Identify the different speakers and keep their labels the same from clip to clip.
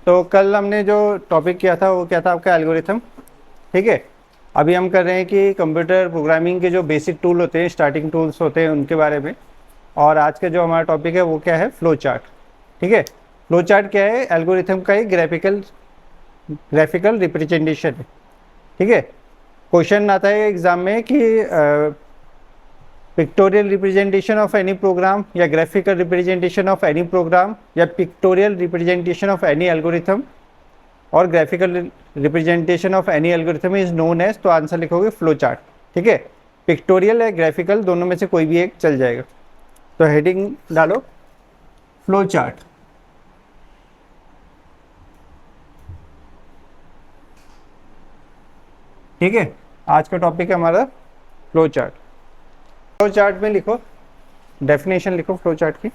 Speaker 1: तो कल हमने जो टॉपिक किया था वो क्या था आपका एल्गोरिथम। ठीक है, अभी हम कर रहे हैं कि कंप्यूटर प्रोग्रामिंग के जो बेसिक टूल होते हैं, स्टार्टिंग टूल्स होते हैं, उनके बारे में। और आज का जो हमारा टॉपिक है वो क्या है, फ्लो चार्ट। ठीक है, फ्लो चार्ट क्या है, एल्गोरिथम का एक ग्राफिकल रिप्रेजेंटेशन है। ठीक है, क्वेश्चन आता है एग्जाम में कि pictorial representation of any program या graphical representation of any program या pictorial representation of any algorithm और graphical representation of any algorithm is known as, तो आंसर लिखोगे फ्लो चार्ट। ठीक है, पिक्टोरियल या ग्राफिकल दोनों में से कोई भी एक चल जाएगा। तो हेडिंग डालो फ्लो चार्ट। ठीक है, आज का टॉपिक है हमारा फ्लो चार्ट। फ्लो चार्ट में लिखो, डेफिनेशन लिखो फ्लो चार्ट की।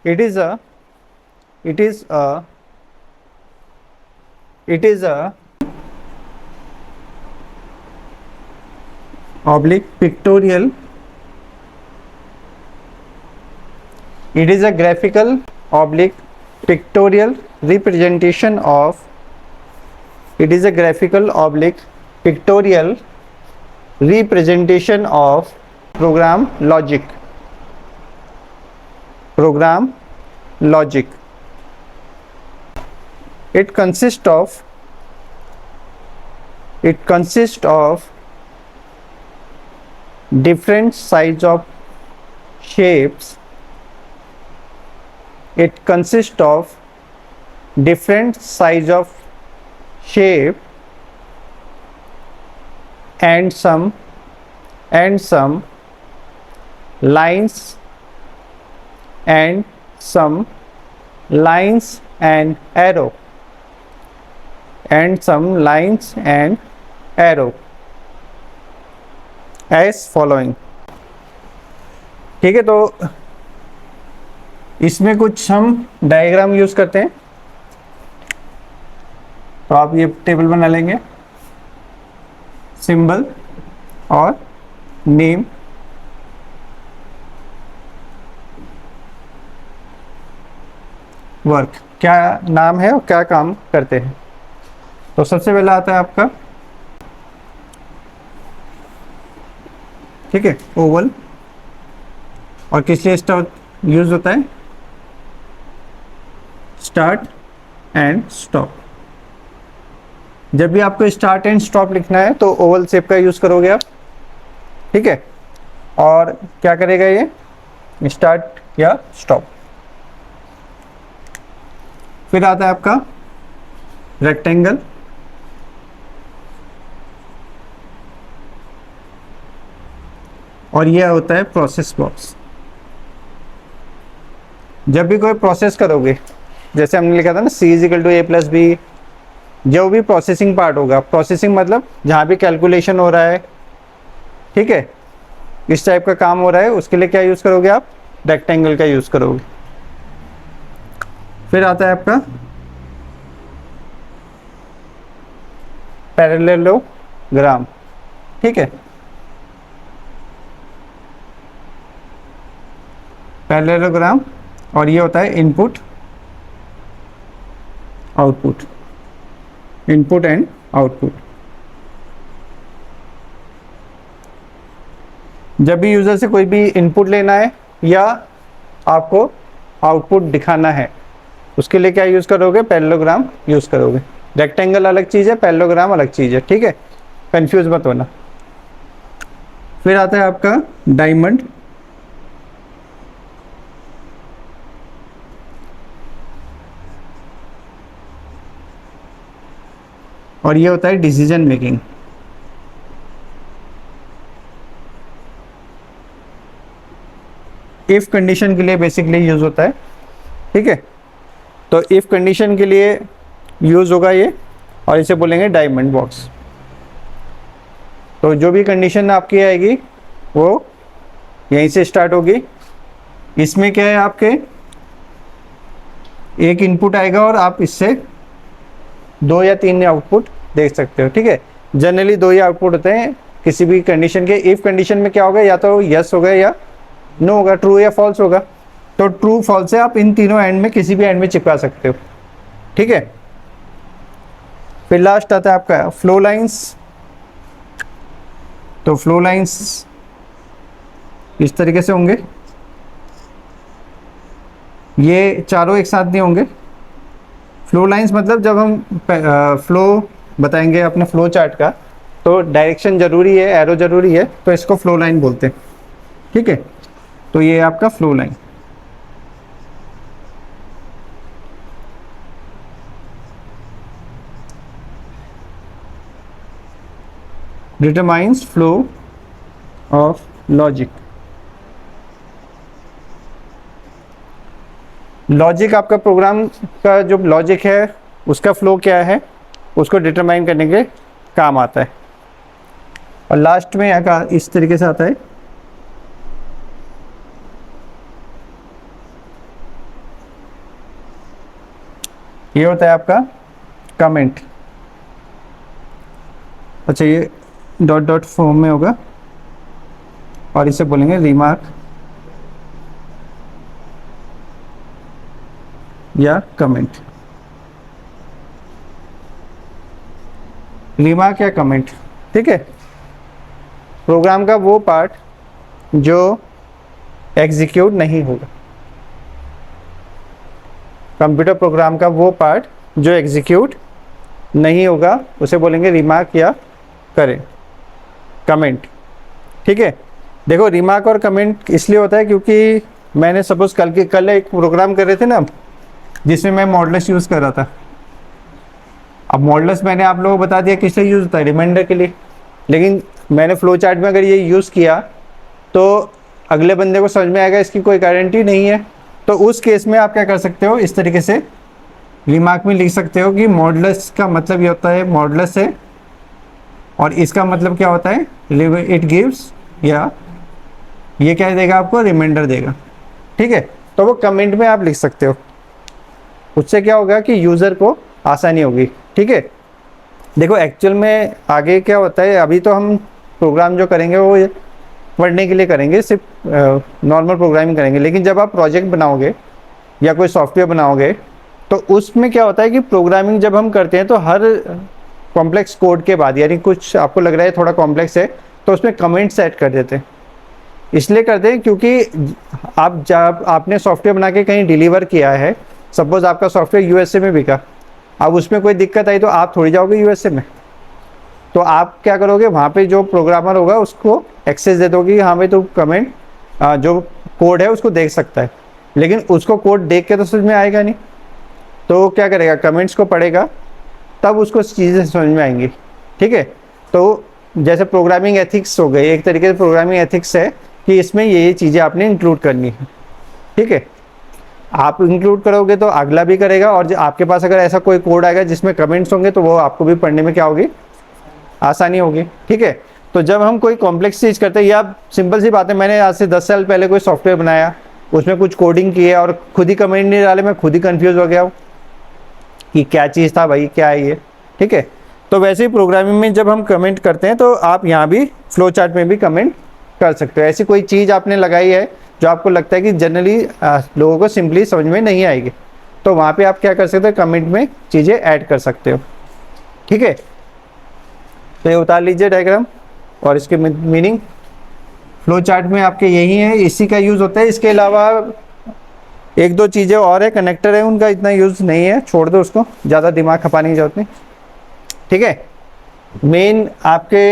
Speaker 1: it is a it is a oblique pictorial, it is a graphical oblique pictorial representation of, it is a graphical oblique pictorial representation of program logic. It consists of different size of shapes. It consists of different size of shape and some lines and arrow as following. ठीक है, तो इसमें कुछ हम diagram use करते हैं। तो आप ये टेबल बना लेंगे, सिंबल और नेम, वर्क, क्या नाम है और क्या काम करते हैं। तो सबसे पहला आता है आपका, ठीक है, ओवल। और किस लिए स्टार्ट यूज होता है, स्टार्ट एंड स्टॉप। जब भी आपको स्टार्ट एंड स्टॉप लिखना है तो ओवल शेप का यूज करोगे आप। ठीक है, और क्या करेगा ये, स्टार्ट या स्टॉप। फिर आता है आपका रेक्टेंगल, और यह होता है प्रोसेस बॉक्स। जब भी कोई प्रोसेस करोगे, जैसे हमने लिखा था ना C = A+B, जो भी प्रोसेसिंग पार्ट होगा, प्रोसेसिंग मतलब जहां भी कैलकुलेशन हो रहा है, ठीक है, इस टाइप का काम हो रहा है, उसके लिए क्या यूज करोगे आप, रेक्टेंगल का यूज करोगे। फिर आता है आपका पैरेललोग्राम। ठीक है, पैरेललोग्राम, और ये होता है input output, input and output. जब भी यूजर से कोई भी इनपुट लेना है या आपको आउटपुट दिखाना है, उसके लिए क्या यूज करोगे, पैरेललोग्राम यूज करोगे। रेक्टेंगल अलग चीज है, पैरेललोग्राम अलग चीज है। ठीक है, कंफ्यूज मत होना। फिर आता है आपका डायमंड, और ये होता है डिसीजन मेकिंग। इफ कंडीशन के लिए बेसिकली यूज होता है। ठीक है, तो इफ कंडीशन के लिए यूज होगा ये, और इसे बोलेंगे डायमंड बॉक्स। तो जो भी कंडीशन आपकी आएगी वो यहीं से स्टार्ट होगी। इसमें क्या है, आपके एक इनपुट आएगा और आप इससे 2 या 3 आउटपुट देख सकते हो। ठीक है, जनरली 2 ही आउटपुट होते हैं, किसी भी कंडीशन के इफ कंडीशन में क्या होगा, या तो यस होगा या नो होगा, ट्रू या फॉल्स होगा। तो ट्रू फॉल्स से आप इन तीनों एंड में किसी भी एंड में चिपका सकते हो, ठीक है। फिर लास्ट आता है आपका फ्लो लाइंस। तो फ्लो लाइंस इस तरीके से होंगे, ये चारों एक साथ नहीं होंगे। फ्लो लाइंस मतलब जब हम फ्लो बताएंगे अपने फ्लो चार्ट का, तो डायरेक्शन जरूरी है, एरो जरूरी है, तो इसको फ्लो लाइन बोलते हैं, ठीक है। तो ये आपका flow line. Determines flow of logic. Logic आपका प्रोग्राम का जो लॉजिक है उसका फ्लो क्या है उसको डिटरमाइन करने के काम आता है। और लास्ट में इस तरीके से आता है, ये होता है आपका कमेंट। अच्छा, ये डॉट डॉट फॉर्म में होगा और इसे बोलेंगे रिमार्क या कमेंट। रिमार्क या कमेंट, ठीक है। प्रोग्राम का वो पार्ट जो एग्जीक्यूट नहीं होगा, कंप्यूटर प्रोग्राम का वो पार्ट जो एग्जीक्यूट नहीं होगा उसे बोलेंगे रिमार्क या करें कमेंट, ठीक है। देखो, रिमार्क और कमेंट इसलिए होता है क्योंकि मैंने सपोज कल एक प्रोग्राम कर रहे थे ना जिसमें मैं मॉडुलस यूज़ कर रहा था। अब मॉडुलस मैंने आप लोगों को बता दिया किस लिए यूज़ होता है, रिमाइंडर के लिए। लेकिन मैंने फ्लो चार्ट में अगर ये यूज़ किया तो अगले बंदे को समझ में आएगा, इसकी कोई गारंटी नहीं है। तो उस केस में आप क्या कर सकते हो, इस तरीके से रिमार्क में लिख सकते हो कि मॉडुलस का मतलब ये होता है मॉडुलस है, और इसका मतलब क्या होता है इट गिव्स, या ये क्या देगा आपको, रिमाइंडर देगा, ठीक है। तो वो कमेंट में आप लिख सकते हो, उससे क्या होगा कि यूज़र को आसानी होगी, ठीक है। देखो एक्चुअल में आगे क्या होता है, अभी तो हम प्रोग्राम जो करेंगे वो पढ़ने के लिए करेंगे, सिर्फ नॉर्मल प्रोग्रामिंग करेंगे। लेकिन जब आप प्रोजेक्ट बनाओगे या कोई सॉफ्टवेयर बनाओगे तो उसमें क्या होता है कि प्रोग्रामिंग जब हम करते हैं तो हर कॉम्प्लेक्स कोड के बाद, यानी कुछ आपको लग रहा है थोड़ा कॉम्प्लेक्स है, तो उसमें कमेंट सेट कर देते हैं। इसलिए करते हैं क्योंकि आप जब आपने सॉफ्टवेयर बना के कहीं डिलीवर किया है, सपोज आपका सॉफ्टवेयर यूएसए में बिका, अब उसमें कोई दिक्कत आई तो आप थोड़ी जाओगे यूएसए में, तो आप क्या करोगे, वहाँ पे जो प्रोग्रामर होगा उसको एक्सेस दे दोगे, हाँ भाई तो कमेंट जो कोड है उसको देख सकता है। लेकिन उसको कोड देख के तो समझ में आएगा नहीं, तो क्या करेगा, कमेंट्स को पढ़ेगा, तब उसको चीज़ें समझ में आएंगी, ठीक है। तो जैसे प्रोग्रामिंग एथिक्स हो गई, एक तरीके से प्रोग्रामिंग एथिक्स है कि इसमें ये चीज़ें आपने इंक्लूड करनी है, ठीक है। आप इंक्लूड करोगे तो अगला भी करेगा, और आपके पास अगर ऐसा कोई कोड आएगा जिसमें कमेंट्स होंगे तो वो आपको भी पढ़ने में क्या होगी, आसानी होगी, ठीक है। तो जब हम कोई कॉम्प्लेक्स चीज़ करते हैं, या सिंपल सी बात है, मैंने आज से 10 साल पहले कोई सॉफ्टवेयर बनाया, उसमें कुछ कोडिंग की है और खुद ही कमेंट नहीं डाले, मैं खुद ही कंफ्यूज हो गया हूँ कि क्या चीज़ था भाई, क्या है ये, ठीक है। तो वैसे ही प्रोग्रामिंग में जब हम कमेंट करते हैं तो आप यहाँ भी फ्लो चार्ट में भी कमेंट कर सकते हो। ऐसी कोई चीज़ आपने लगाई है जो आपको लगता है कि जनरली लोगों को सिंपली समझ में नहीं आएगी, तो वहाँ पे आप क्या कर सकते हो, कमेंट में चीज़ें ऐड कर सकते हो, ठीक है। तो ये उतार लीजिए डायग्राम और इसके मीनिंग फ्लो चार्ट में आपके यही है, इसी का यूज़ होता है। इसके अलावा एक दो चीज़ें और है, कनेक्टर है, उनका इतना यूज़ नहीं है, छोड़ दो उसको, ज़्यादा दिमाग खपाने की जरूरत नहीं, ठीक है। मेन आपके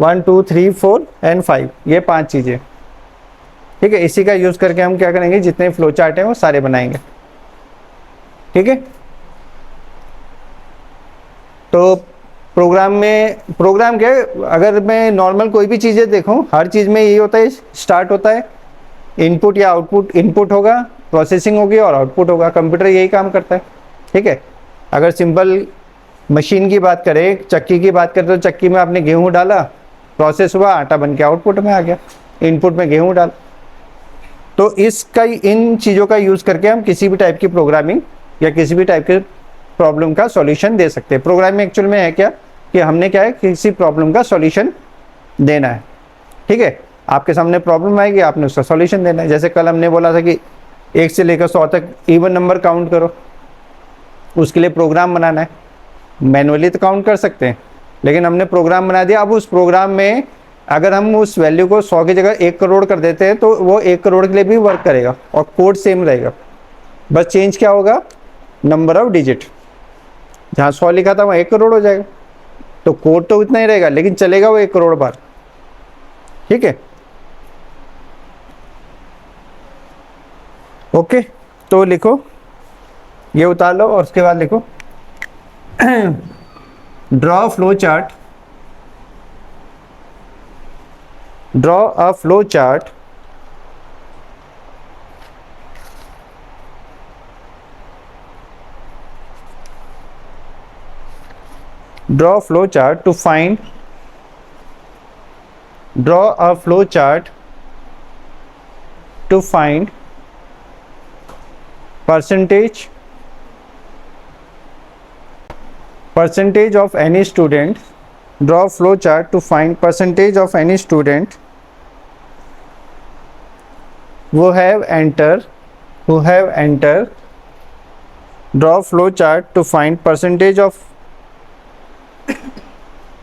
Speaker 1: 1 2 3 4 एंड 5 ये 5 चीज़ें, ठीक है। इसी का यूज़ करके हम क्या करेंगे, जितने फ्लो चार्ट हैं वो सारे बनाएंगे, ठीक है। तो प्रोग्राम क्या है, अगर मैं नॉर्मल कोई भी चीज़ें देखूं, हर चीज़ में यही होता है, स्टार्ट होता है इनपुट या आउटपुट, इनपुट होगा, प्रोसेसिंग होगी और आउटपुट होगा। कंप्यूटर यही काम करता है, ठीक है। अगर सिंपल मशीन की बात करें, चक्की की बात करें, तो चक्की में आपने गेहूं डाला, प्रोसेस हुआ, आटा बन के आउटपुट में आ गया, इनपुट में गेहूं डाल। तो इसका इन चीज़ों का यूज़ करके हम किसी भी टाइप की प्रोग्रामिंग या किसी भी टाइप के प्रॉब्लम का सॉल्यूशन दे सकते हैं। प्रोग्रामिंग एक्चुअल में है क्या कि हमने क्या है, किसी प्रॉब्लम का सॉल्यूशन देना है, ठीक है। आपके सामने प्रॉब्लम आएगी, आपने उसका सॉल्यूशन देना है। जैसे कल हमने बोला था कि 1 से लेकर 100 तक इवन नंबर काउंट करो, उसके लिए प्रोग्राम बनाना है। मैनुअली तो काउंट कर सकते हैं, लेकिन हमने प्रोग्राम बना दिया। अब उस प्रोग्राम में अगर हम उस वैल्यू को 100 की जगह 1 करोड़ कर देते हैं तो वो 1 करोड़ के लिए भी वर्क करेगा और कोड सेम रहेगा, बस चेंज क्या होगा, नंबर ऑफ डिजिट। जहाँ 100 लिखा था वहाँ 1 करोड़ हो जाएगा, तो कोड तो इतना ही रहेगा लेकिन चलेगा वो 1 करोड़ बार, ठीक है। ओके, तो लिखो, ये उतार लो और उसके बाद लिखो draw flow chart, draw a flow chart draw flow chart to find, draw a flow chart to find percentage of any student, draw flow chart to find percentage of any student who have entered, draw flow chart to find percentage of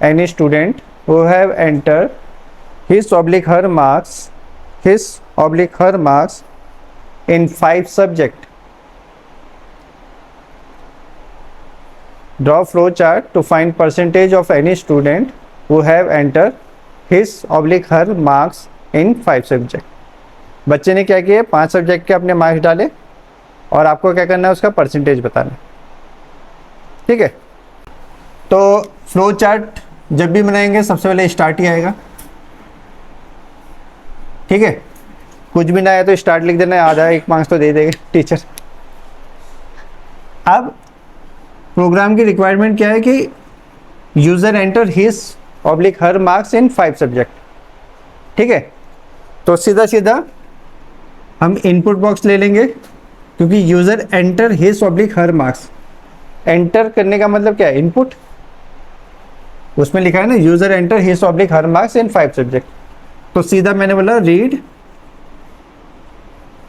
Speaker 1: any student who have entered his oblique her marks in 5 subject. Draw flow chart to find percentage of any student who have entered his oblique her marks in 5 subject. बच्चे ने क्या किया, 5 subject के अपने marks डाले और आपको क्या करना है, उसका परसेंटेज बताना, ठीक है। तो फ्लो चार्ट जब भी बनाएंगे सबसे पहले स्टार्ट ही आएगा, ठीक है। कुछ भी ना आया तो स्टार्ट लिख देना है, आधा 1 मार्क्स तो दे देगा टीचर। अब प्रोग्राम की रिक्वायरमेंट क्या है कि user enter his oblique her marks in 5 subject, ठीक है। तो सीधा सीधा हम इनपुट बॉक्स ले लेंगे, क्योंकि यूजर एंटर हिज ऑब्लिक हर मार्क्स, एंटर करने का मतलब क्या है, इनपुट। उसमें लिखा है ना user enter his oblique her marks in 5 subject, तो सीधा मैंने बोला read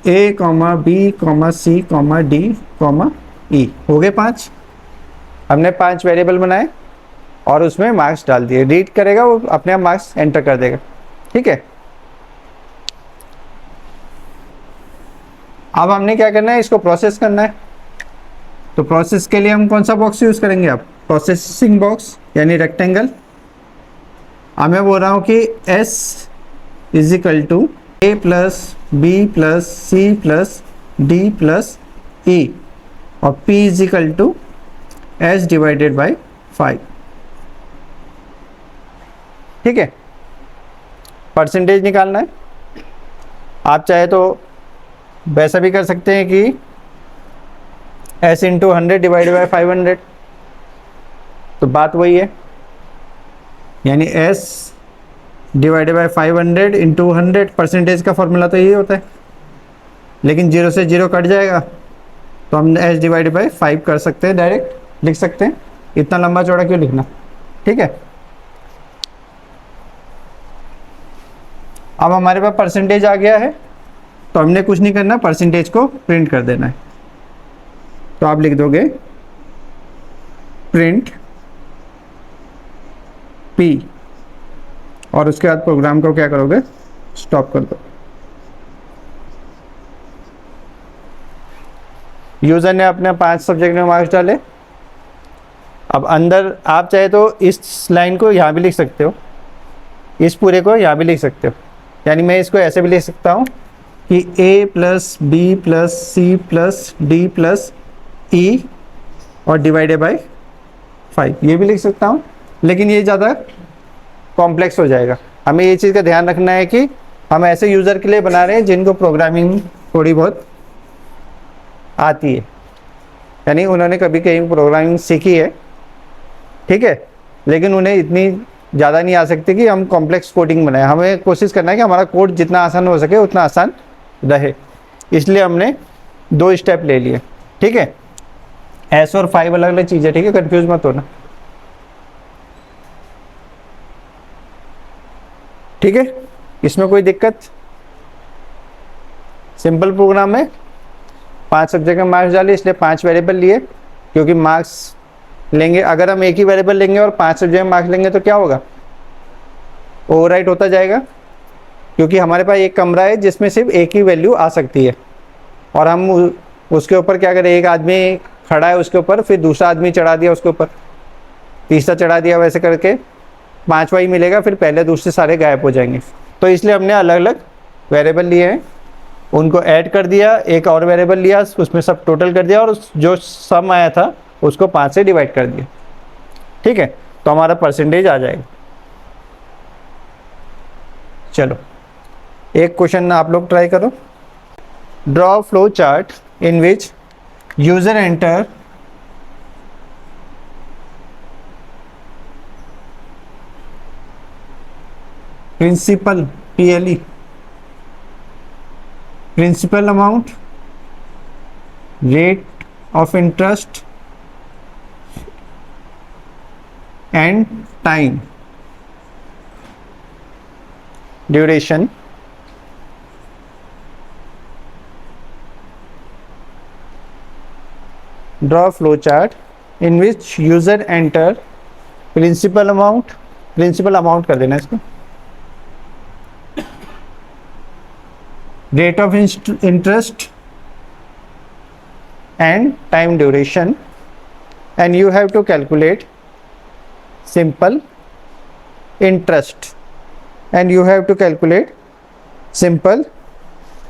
Speaker 1: A, B, C, D, E। हो गए 5, हमने 5 वेरिएबल बनाए और उसमें मार्क्स डाल दिए। रीड करेगा वो अपने आप मार्क्स एंटर कर देगा, ठीक है। अब हमने क्या करना है, इसको प्रोसेस करना है। तो प्रोसेस के लिए हम कौन सा बॉक्स यूज करेंगे, आप प्रोसेसिंग बॉक्स यानी रेक्टेंगल। अब मैं बोल रहा हूँ कि S is equal to A plus B plus C plus D plus E और P is equal to S divided by 5, ठीक है। परसेंटेज निकालना है। आप चाहे तो वैसा भी कर सकते हैं कि S इंटू 100 डिवाइडेड बाई 500, तो बात वही है, यानी S divided by 500 into 100। Percentage का फॉर्मूला तो यही होता है, लेकिन 0 से 0 कट जाएगा तो हम S डिवाइडेड बाई 5 कर सकते हैं, डायरेक्ट लिख सकते हैं। इतना लंबा चौड़ा क्यों लिखना, ठीक है। अब हमारे पास परसेंटेज आ गया है, तो हमने कुछ नहीं करना, परसेंटेज को प्रिंट कर देना है। तो आप लिख दोगे प्रिंट P और उसके बाद प्रोग्राम को क्या करोगे, स्टॉप कर दो। यूजर ने अपने 5 सब्जेक्ट में मार्क्स डाले। अब अंदर आप चाहे तो इस लाइन को यहाँ भी लिख सकते हो, इस पूरे को यहाँ भी लिख सकते हो, यानी मैं इसको ऐसे भी लिख सकता हूँ कि A plus B plus C plus D plus E और डिवाइडेड बाई 5, ये भी लिख सकता हूँ, लेकिन ये ज़्यादा कॉम्प्लेक्स हो जाएगा। हमें ये चीज़ का ध्यान रखना है कि हम ऐसे यूज़र के लिए बना रहे हैं जिनको प्रोग्रामिंग थोड़ी बहुत आती है, यानी उन्होंने कभी कहीं प्रोग्रामिंग सीखी है, ठीक है, लेकिन उन्हें इतनी ज़्यादा नहीं आ सकती कि हम कॉम्प्लेक्स कोडिंग बनाएं। हमें कोशिश करना है कि हमारा कोड जितना आसान हो सके उतना आसान रहे, इसलिए हमने 2 स्टेप ले लिए, ठीक है। S और 5 अलग अलग चीज़ें, ठीक है, कंफ्यूज मत होना। ठीक है, इसमें कोई दिक्कत? सिंपल प्रोग्राम में 5 सब्जेक्ट में मार्क्स डाले, इसलिए 5 वेरिएबल लिए, क्योंकि मार्क्स लेंगे अगर हम एक ही वेरिएबल लेंगे और 5 सब्जेक्ट में मार्क्स लेंगे तो क्या होगा, ओवरराइट होता जाएगा, क्योंकि हमारे पास एक कमरा है जिसमें सिर्फ एक ही वैल्यू आ सकती है, और हम उसके ऊपर क्या करें, एक आदमी खड़ा है उसके ऊपर, फिर दूसरा आदमी चढ़ा दिया उसके ऊपर, तीसरा चढ़ा दिया, वैसे करके 5वां ही मिलेगा, फिर पहले दूसरे सारे गायब हो जाएंगे। तो इसलिए हमने अलग अलग वेरिएबल लिए हैं, उनको ऐड कर दिया, एक और वेरिएबल लिया, उसमें सब टोटल कर दिया, और जो सम आया था उसको 5 से डिवाइड कर दिया। ठीक है, तो हमारा परसेंटेज आ जाएगा। चलो एक क्वेश्चन आप लोग ट्राई करो। Draw flow chart in which user enter principal PLE principal amount, rate of interest and time duration draw a flow chart in which user enter principal amount कर देना इसको, rate of interest and time duration, and you have to calculate simple interest, and you have to calculate simple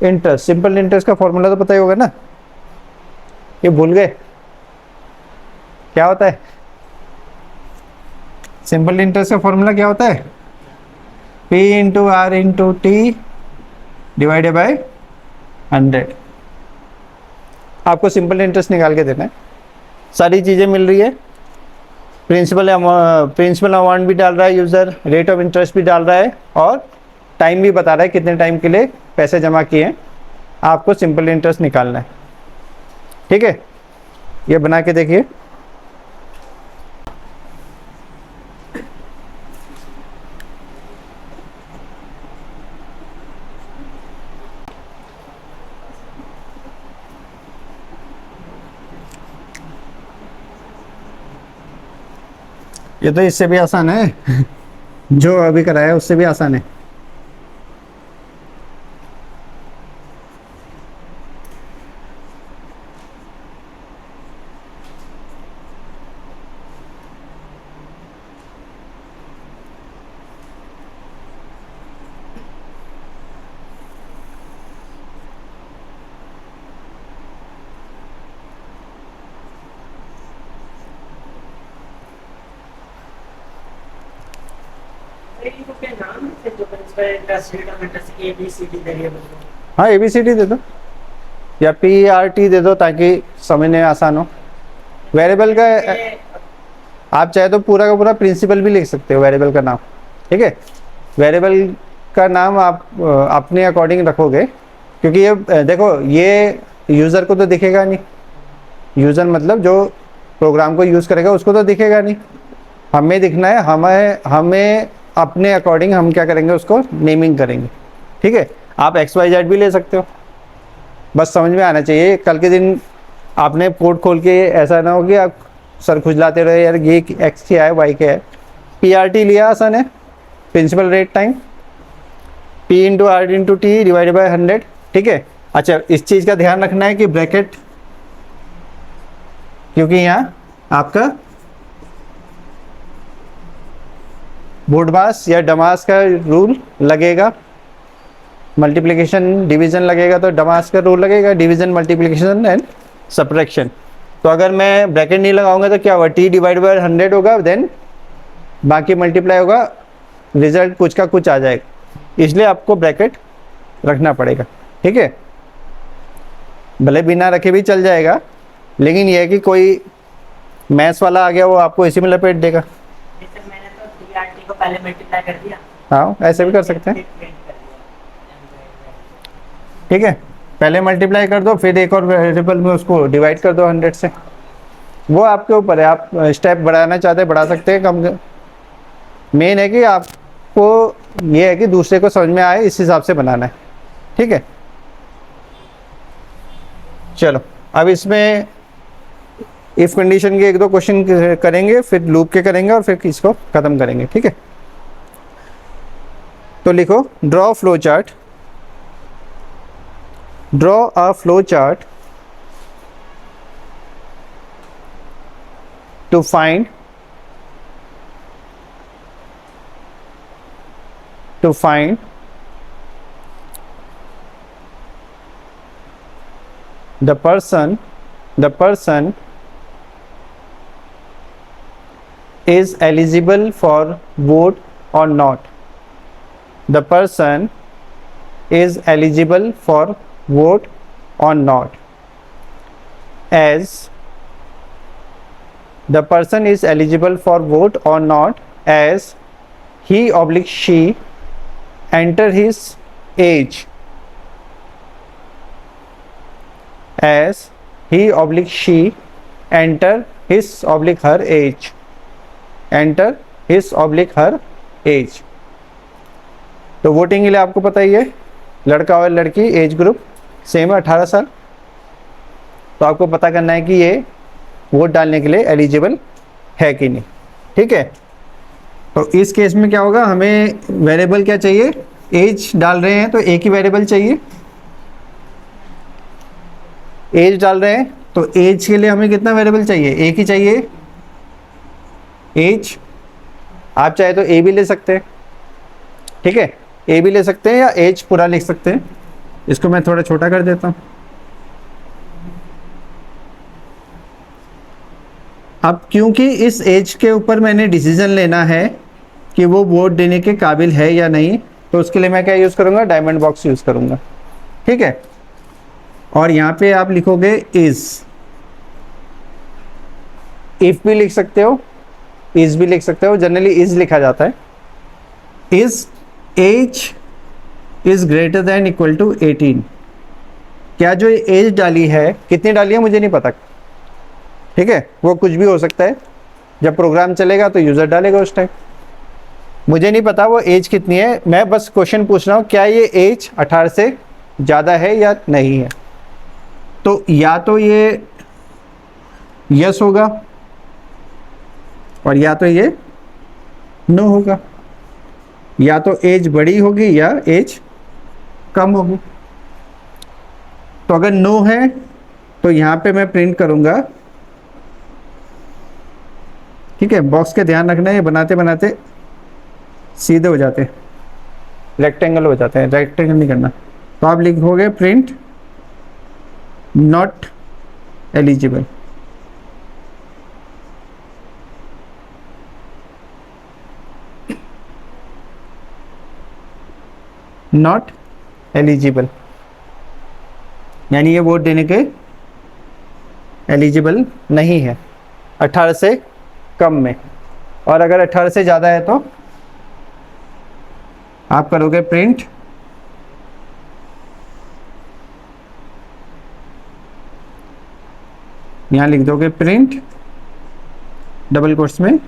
Speaker 1: interest। Simple interest का formula तो पता ही होगा ना, ये भूल गए क्या होता है? सिंपल इंटरेस्ट का फॉर्मूला क्या होता है? P into R into T divided by 100। आपको सिंपल इंटरेस्ट निकाल के देना है, सारी चीज़ें मिल रही है, प्रिंसिपल अमाउंट भी डाल रहा है यूज़र, रेट ऑफ इंटरेस्ट भी डाल रहा है, और टाइम भी बता रहा है कितने टाइम के लिए पैसे जमा किए हैं। आपको सिंपल इंटरेस्ट निकालना है। ठीक है, ये बना के देखिए। ये तो इससे भी आसान है जो अभी कराया है उससे भी आसान है। हाँ ABCD दे दो या PRT दे दो ताकि समझने में आसान हो। वेरिएबल का आप चाहे तो पूरा का पूरा प्रिंसिपल भी लिख सकते हो वेरिएबल का नाम। ठीक है, वेरिएबल का नाम आप अपने अकॉर्डिंग रखोगे, क्योंकि ये देखो ये यूज़र को तो दिखेगा नहीं, यूज़र मतलब जो प्रोग्राम को यूज़ करेगा उसको तो दिखेगा नहीं, हमें दिखना है, हमें अपने अकॉर्डिंग हम क्या करेंगे, उसको नेमिंग करेंगे। ठीक है, आप XYZ भी ले सकते हो, बस समझ में आना चाहिए। कल के दिन आपने कोड खोल के ऐसा ना हो कि आप सर खुजलाते रहे यार ये X क्या है Y क्या है। PRT लिया, आसान है, principal rate time, P into R into T divided by 100। ठीक है, अच्छा इस चीज़ का ध्यान रखना है कि ब्रैकेट, क्योंकि यहाँ आपका बोर्डमास या डमास का रूल लगेगा, मल्टीप्लिकेशन डिवीजन लगेगा तो डमास का रूल लगेगा, डिवीजन मल्टीप्लिकेशन एंड सब्ट्रैक्शन। तो अगर मैं ब्रैकेट नहीं लगाऊंगा तो क्या होगा, T डिवाइड बाय 100 होगा, देन बाकी मल्टीप्लाई होगा, रिजल्ट कुछ का कुछ आ जाएगा, इसलिए आपको ब्रैकेट रखना पड़ेगा। ठीक है, भले बिना रखे भी चल जाएगा, लेकिन यह है कि कोई मैथ्स वाला आ गया वो आपको इसी में लपेट देगा।
Speaker 2: मैंने तो PRT को पहले मल्टीप्लाई कर दिया।
Speaker 1: हाँ ऐसे भी कर सकते हैं। ठीक है, पहले मल्टीप्लाई कर दो, फिर एक और वेरिएबल में उसको डिवाइड कर दो 100 से, वो आपके ऊपर है, आप स्टेप बढ़ाना चाहते हैं बढ़ा सकते हैं, कम। मेन है कि आपको ये है कि दूसरे को समझ में आए इस हिसाब से बनाना है, ठीक है। चलो अब इसमें इफ कंडीशन के एक दो क्वेश्चन करेंगे, फिर लूप के करेंगे और फिर इसको खत्म करेंगे, ठीक है। तो लिखो draw flow chart, draw a flow chart to find the person is eligible for vote or not. The person is eligible for vote or not. As the person is eligible for vote or not as he/she enter his age, as he/she enter his/her age, enter his/her age। तो voting के लिए आपको पता ही है, लड़का और लड़की age group same है 18 साल। तो आपको पता करना है कि ये वोट डालने के लिए एलिजिबल है कि नहीं, ठीक है। तो इस केस में क्या होगा, हमें वेरिएबल क्या चाहिए, एज डाल रहे हैं तो एक ही वेरिएबल चाहिए। एज डाल रहे हैं तो एज के लिए हमें कितना वेरिएबल चाहिए, एक ही चाहिए एज। आप चाहे तो ए भी ले सकते हैं, ठीक है, ए भी ले सकते हैं या एज पूरा लिख सकते हैं। इसको मैं थोड़ा छोटा कर देता हूं। अब क्योंकि इस एज के ऊपर मैंने डिसीजन लेना है कि वो वोट देने के काबिल है या नहीं, तो उसके लिए मैं क्या यूज़ करूँगा, डायमंड बॉक्स यूज़ करूँगा, ठीक है। और यहाँ पे आप लिखोगे इज, इफ भी लिख सकते हो, इज भी लिख सकते हो, जनरली इज लिखा जाता है। Is age is greater than equal to 18। क्या जो एज डाली है, कितनी डाली है मुझे नहीं पता, ठीक है, वो कुछ भी हो सकता है। जब प्रोग्राम चलेगा तो यूज़र डालेगा उस टाइम, मुझे नहीं पता वो एज कितनी है। मैं बस क्वेश्चन पूछ रहा हूँ, क्या ये एज 18 से ज़्यादा है या नहीं है। तो या तो ये यस होगा और या तो ये नो होगा, या तो एज बड़ी होगी या एज कम होगी। तो अगर नो है तो यहाँ पे मैं प्रिंट करूँगा, ठीक है। बॉक्स के ध्यान रखना है, ये बनाते बनाते सीधे हो जाते हैं, रेक्टेंगल हो जाते हैं, रेक्टेंगल नहीं करना। तो आप लिखोगे print not eligible, not eligible, यानी ये वोट देने के एलिजिबल नहीं है 18 से कम में। और अगर 18 से ज़्यादा है तो आप करोगे प्रिंट यहाँ लिख दोगे प्रिंट डबल कोट्स में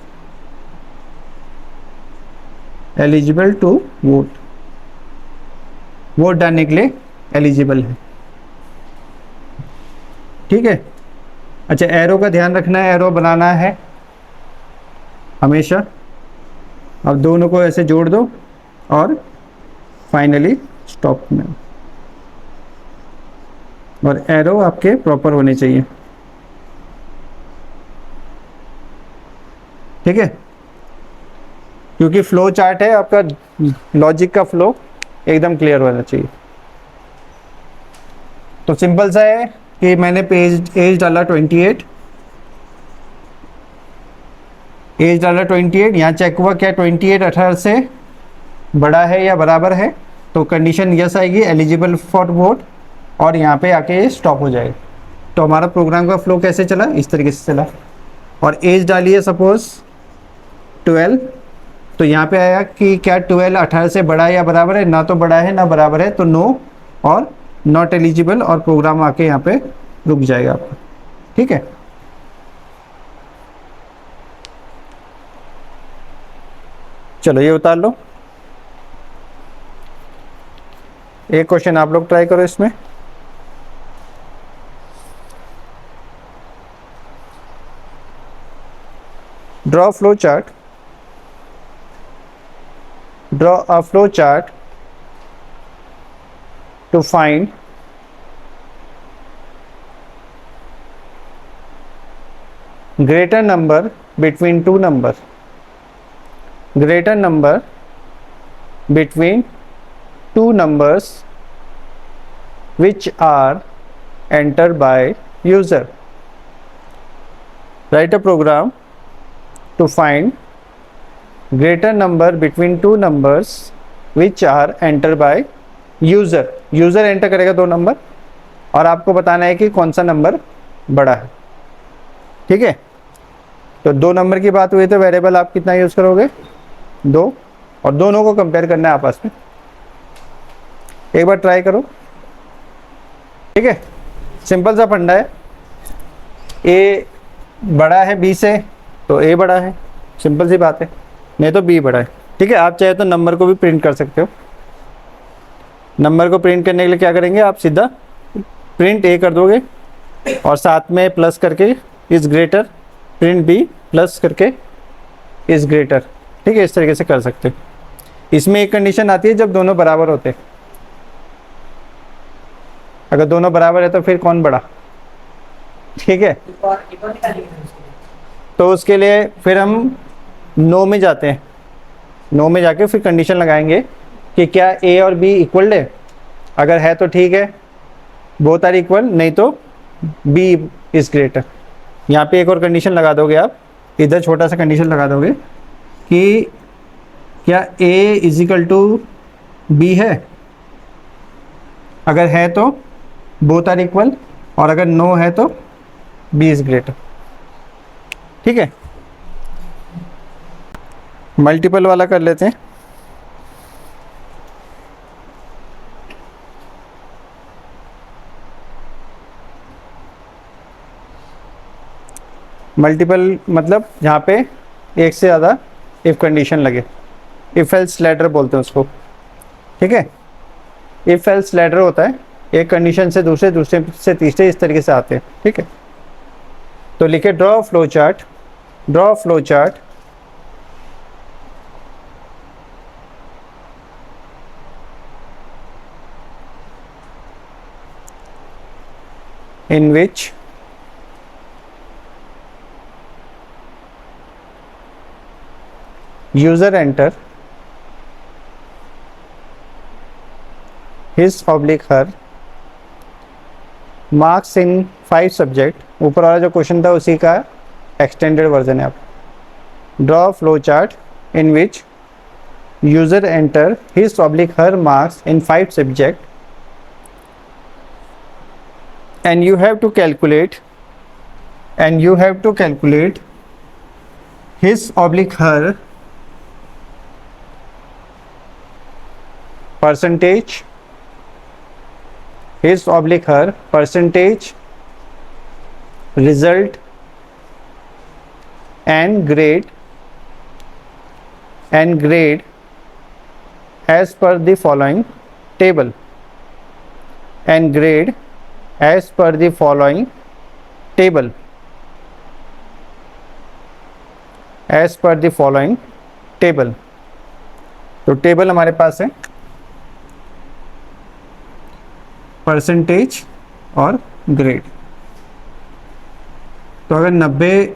Speaker 1: एलिजिबल टू वोट, वोट डालने के लिए एलिजिबल है, ठीक है। अच्छा, एरो का ध्यान रखना है, एरो बनाना है हमेशा। अब दोनों को ऐसे जोड़ दो और फाइनली स्टॉप में, और एरो आपके प्रॉपर होने चाहिए, ठीक है। क्योंकि फ्लो चार्ट है आपका, लॉजिक का फ्लो एकदम क्लियर होना चाहिए। तो सिंपल सा है कि मैंने एज डाला 28, एज डाला 28, यहाँ चेक हुआ क्या 28 18 से बड़ा है या बराबर है, तो कंडीशन यस आएगी, एलिजिबल फॉर वोट, और यहाँ पे आके ये स्टॉप हो जाएगा। तो हमारा प्रोग्राम का फ्लो कैसे चला, इस तरीके से चला। और एज डाली है सपोज 12, तो यहाँ पे आया कि क्या 12 18 से बड़ा है या बराबर है, ना तो बड़ा है ना बराबर है, तो नो और नॉट एलिजिबल, और प्रोग्राम आके यहाँ पे रुक जाएगा आपका, ठीक है। चलो ये उतार लो। एक क्वेश्चन आप लोग ट्राई करो इसमें। Draw flow chart, draw a flow chart to find greater number between two numbers, greater number between two numbers which are entered by user. Write a program to find greater number between two numbers which are entered by user. User enter करेगा दो number और आपको बताना है कि कौन सा number बड़ा है। ठीक है, तो दो नंबर की बात हुई तो वेरिएबल आप कितना यूज करोगे, 2, और दोनों को कंपेयर करना है आपस में। एक बार ट्राई करो। ठीक है, सिंपल सा फंडा है, ए बड़ा है बी से तो ए बड़ा है, सिंपल सी बात है, नहीं तो बी बड़ा है। ठीक है, आप चाहे तो नंबर को भी प्रिंट कर सकते हो। नंबर को प्रिंट करने के लिए क्या करेंगे, आप सीधा प्रिंट ए कर दोगे और साथ में प्लस करके is greater, print B plus करके इज ग्रेटर। ठीक है, इस तरीके से कर सकते हो। इसमें एक कंडीशन आती है जब दोनों बराबर होते हैं। अगर दोनों बराबर है तो फिर कौन बड़ा। ठीक है, तो उसके लिए फिर हम नो में जाते हैं। नो में जाके फिर कंडीशन लगाएंगे कि क्या ए और बी इक्वल है। अगर है तो ठीक है, बोथ आर इक्वल, नहीं तो बी इज ग्रेटर। यहाँ पे एक और कंडीशन लगा दोगे आप, इधर छोटा सा कंडीशन लगा दोगे कि क्या a is equal to B है। अगर है तो बोथ आर इक्वल, और अगर नो है तो b इज ग्रेटर। ठीक है, मल्टीपल वाला कर लेते हैं। मल्टीपल मतलब जहाँ पे एक से ज़्यादा इफ़ कंडीशन लगे, इफ़ एल्स लैडर बोलते हैं उसको। ठीक है, इफ़ एल्स लैडर होता है, एक कंडीशन से दूसरे, दूसरे से तीसरे, इस तरीके से आते हैं। ठीक है, तो लिखे draw flow chart, draw flow chart in which user enter his oblique her marks in 5 subject। ऊपर वाला जो क्वेश्चन था उसी का एक्सटेंडेड वर्जन है। आप draw flow chart in which user enter his oblique her marks in 5 subject and you have to calculate his oblique her percentage, his oblique her percentage, result and grade as per the following table, and grade as per the following table, as per the following table। तो table हमारे पास है percentage और grade. तो अगर 90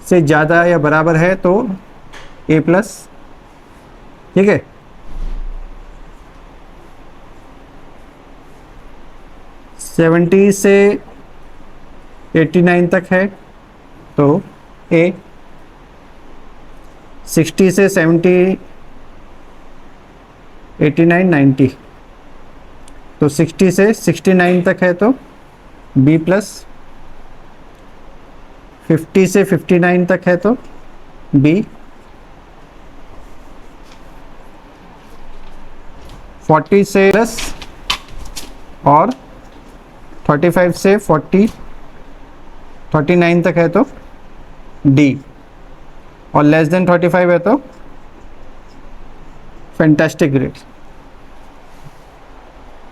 Speaker 1: से ज़्यादा या बराबर है तो ए प्लस। ठीक है, सेवेंटी से 89 तक है तो ए, 60 से 70, 89, 90, तो 60 से 69 तक है तो बी प्लस, 50 से 59 तक है तो बी, 40 से प्लस, और 35 से 39 तक है तो डी, और लेस देन 35 है तो फैंटास्टिक ग्रेड।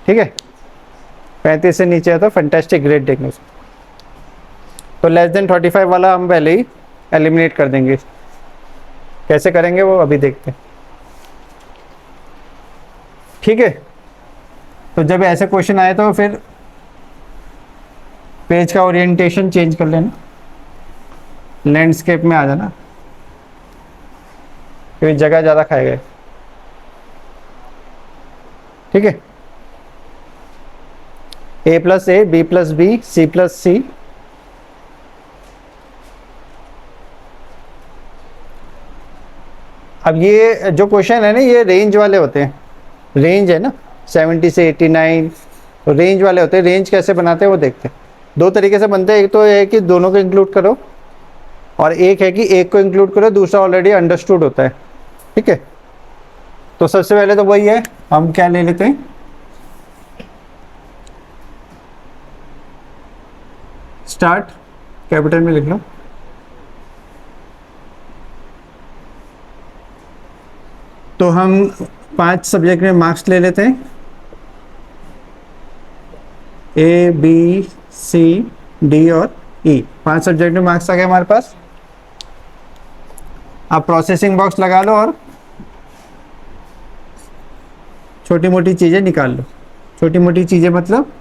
Speaker 1: ठीक है, 35 से नीचे है तो फैंटास्टिक, ग्रेट डिग्नोस। तो लेस देन 45 वाला हम पहले ही एलिमिनेट कर देंगे। कैसे करेंगे वो अभी देखते हैं, ठीक है। तो जब ऐसे क्वेश्चन आए तो फिर पेज का ओरिएंटेशन चेंज कर लेना, लैंडस्केप में आ जाना, क्योंकि जगह ज़्यादा खाएगा, ठीक है। a plus a, b plus b, c plus c, अब ये जो क्वेश्चन है ना, ये रेंज वाले होते हैं, रेंज है ना 70 से 89, तो रेंज वाले होते हैं। रेंज कैसे बनाते हैं वो देखते हैं। दो तरीके से बनते हैं, एक तो ये है कि दोनों को इंक्लूड करो, और एक है कि एक को इंक्लूड करो, दूसरा ऑलरेडी अंडरस्टूड होता है, ठीक है। तो सबसे पहले तो वही है, हम क्या ले लेते हैं, स्टार्ट, कैपिटल में लिख लो। तो हम 5 सब्जेक्ट में मार्क्स ले लेते हैं, ए बी सी डी और ई, 5 सब्जेक्ट में मार्क्स आ गए हमारे पास। अब प्रोसेसिंग बॉक्स लगा लो और छोटी मोटी चीज़ें निकाल लो। छोटी मोटी चीज़ें मतलब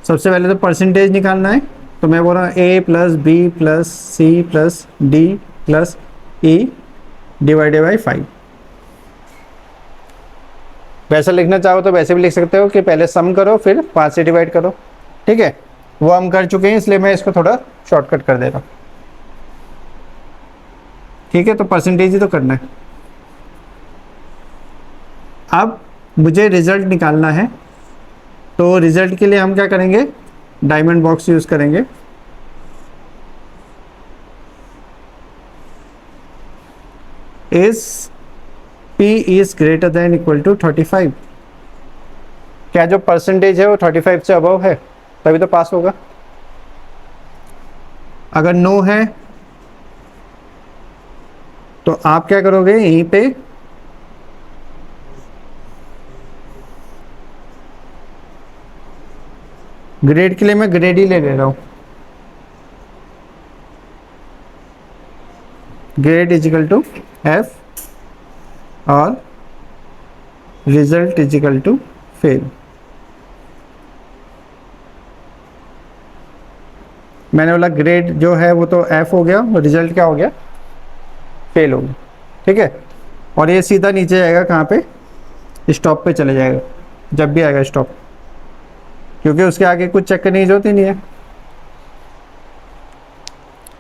Speaker 1: सबसे पहले तो परसेंटेज निकालना है, तो मैं बोल रहा हूँ a plus b plus c plus d plus e divided by 5। वैसा लिखना चाहो तो वैसे भी लिख सकते हो कि पहले सम करो फिर 5 से डिवाइड करो, ठीक है। वो हम कर चुके हैं, इसलिए मैं इसको थोड़ा शॉर्टकट कर दे रहा हूँ, ठीक है। तो परसेंटेज ही तो करना है। अब मुझे रिजल्ट निकालना है, तो रिजल्ट के लिए हम क्या करेंगे, डायमंड बॉक्स यूज करेंगे। Is P is greater than equal to 35, क्या जो परसेंटेज है वो 35 से अबव है, तभी तो पास होगा। अगर नो है तो आप क्या करोगे, यहीं पे ग्रेड के लिए मैं ग्रेड ही ले रहा हूं, ग्रेड इजिकल टू एफ और रिजल्ट इजिकल टू फेल। मैंने बोला ग्रेड जो है वो तो एफ हो गया, और रिजल्ट क्या हो गया, फेल हो गया, ठीक है। और ये सीधा नीचे जाएगा, कहाँ पे, स्टॉप पे चले जाएगा जब भी आएगा स्टॉप, क्योंकि उसके आगे कुछ चेक करने की जरूरत ही नहीं है।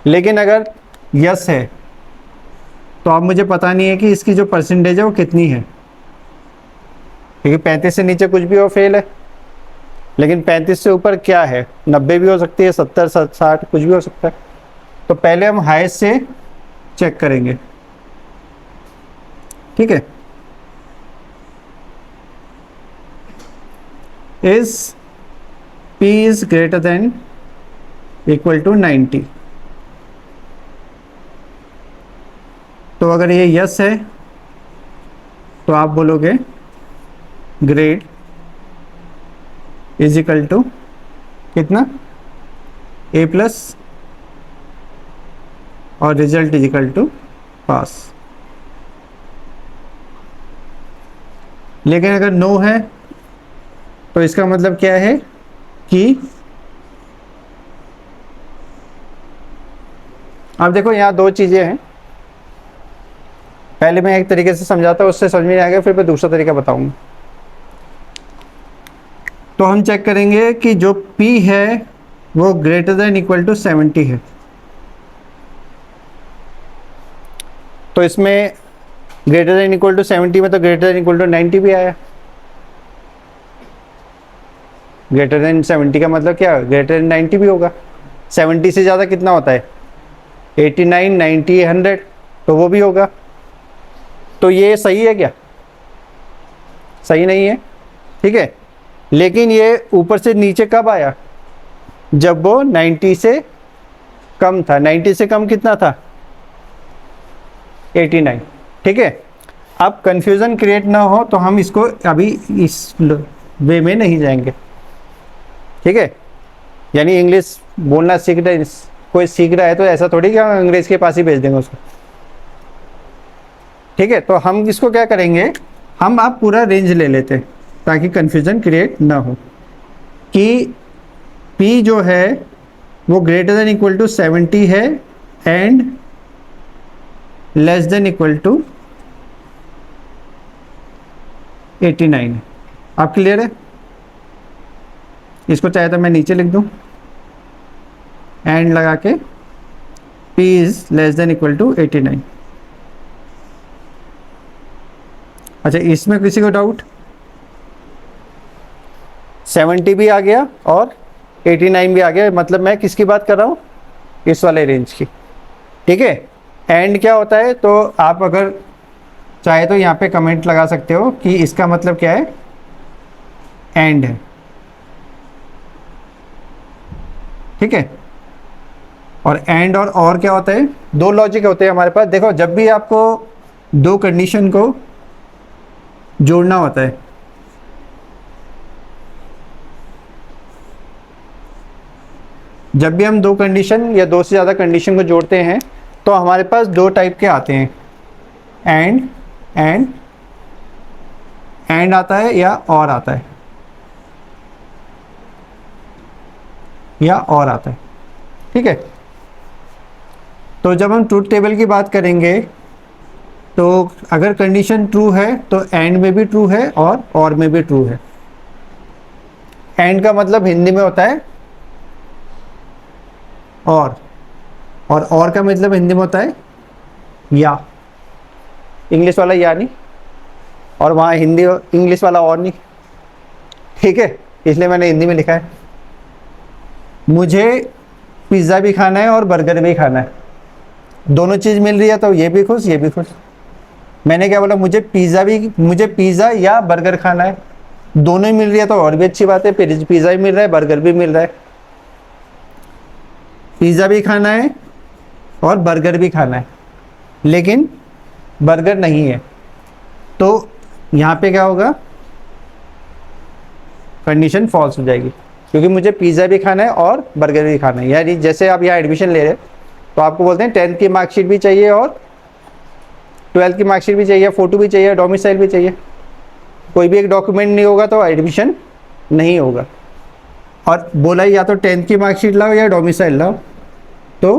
Speaker 1: लेकिन अगर यस है तो अब मुझे पता नहीं है कि इसकी जो परसेंटेज है वो कितनी है, क्योंकि 35 से नीचे कुछ भी हो फेल है, लेकिन 35 से ऊपर क्या है, 90 भी हो सकती है, 70 60 कुछ भी हो सकता है। तो पहले हम हाईएस्ट से चेक करेंगे, ठीक है। Is P is greater than equal to 90, तो अगर ये यस है तो आप बोलोगे ग्रेड इज इक्वल टू कितना, ए प्लस और रिजल्ट इज इक्वल टू पास। लेकिन अगर नो है तो इसका मतलब क्या है कि अब देखो यहाँ दो चीज़ें हैं, पहले मैं एक तरीके से समझाता हूँ, उससे समझ में नहीं आएगा, फिर मैं दूसरा तरीका बताऊंगा। तो हम चेक करेंगे कि जो P है वो ग्रेटर देन इक्वल टू 70 है, तो इसमें ग्रेटर देन इक्वल टू 70 में तो ग्रेटर देन इक्वल टू 90 भी आया। ग्रेटर देन 70 का मतलब क्या, ग्रेटर देन 90 भी होगा। 70 से ज़्यादा कितना होता है, 89 90 100, तो वो भी होगा। तो ये सही है क्या, सही नहीं है, ठीक है। लेकिन ये ऊपर से नीचे कब आया, जब वो 90 से कम था। 90 से कम कितना था, 89, ठीक है। अब कंफ्यूजन क्रिएट ना हो तो हम इसको अभी इस वे में नहीं जाएंगे। ठीक है, यानी इंग्लिश बोलना सीख रहे, कोई सीख रहा है तो ऐसा थोड़ी कि हम अंग्रेज के पास ही भेज देंगे उसको। ठीक है, तो हम इसको क्या करेंगे, हम आप पूरा रेंज ले लेते हैं ताकि कंफ्यूजन क्रिएट ना हो कि P जो है वो ग्रेटर देन इक्वल टू 70 है and less than equal to 89 है। आप क्लियर है? इसको चाहे तो मैं नीचे लिख दूं, एंड लगा के P is less than equal to 89। अच्छा, इसमें किसी को डाउट? 70 भी आ गया और 89 भी आ गया, मतलब मैं किसकी बात कर रहा हूँ, इस वाले रेंज की। ठीक है, एंड क्या होता है, तो आप अगर चाहे तो यहाँ पे कमेंट लगा सकते हो कि इसका मतलब क्या है, एंड है। ठीक है, और एंड और क्या होता है, दो लॉजिक होते हैं हमारे पास। देखो, जब भी आपको दो कंडीशन को जोड़ना होता है, जब भी हम दो कंडीशन या दो से ज़्यादा कंडीशन को जोड़ते हैं तो हमारे पास दो टाइप के आते हैं, एंड एंड एंड आता है या और आता है, या और आता है। ठीक है, तो जब हम ट्रूथ टेबल की बात करेंगे तो अगर कंडीशन ट्रू है तो एंड में भी ट्रू है और में भी ट्रू है। एंड का मतलब हिंदी में होता है और का मतलब हिंदी में होता है या, इंग्लिश वाला या नहीं, और वहाँ हिंदी इंग्लिश वाला और नहीं। ठीक है, इसलिए मैंने हिंदी में लिखा है। मुझे पिज़्ज़ा भी खाना है और बर्गर भी खाना है, दोनों चीज़ मिल रही है तो ये भी खुश ये भी खुश। मैंने क्या बोला, मुझे पिज़्ज़ा या बर्गर खाना है, दोनों ही मिल रही है तो और भी अच्छी बात है, पिज़्ज़ा भी मिल रहा है बर्गर भी मिल रहा है। पिज़्ज़ा भी खाना है और बर्गर भी खाना है, लेकिन बर्गर नहीं है, तो यहाँ पे क्या होगा, कंडीशन फॉल्स हो जाएगी, क्योंकि मुझे पिज़्ज़ा भी खाना है और बर्गर भी खाना है। यानी जैसे आप यहाँ एडमिशन ले रहे हैं तो आपको बोलते हैं 10th की मार्कशीट भी चाहिए और 12th की मार्कशीट भी चाहिए, फ़ोटो भी चाहिए, डोमिसाइल भी चाहिए। कोई भी एक डॉक्यूमेंट नहीं होगा तो एडमिशन नहीं होगा। और बोला या तो 10th की मार्कशीट लाओ या डोमिसाइल लाओ तो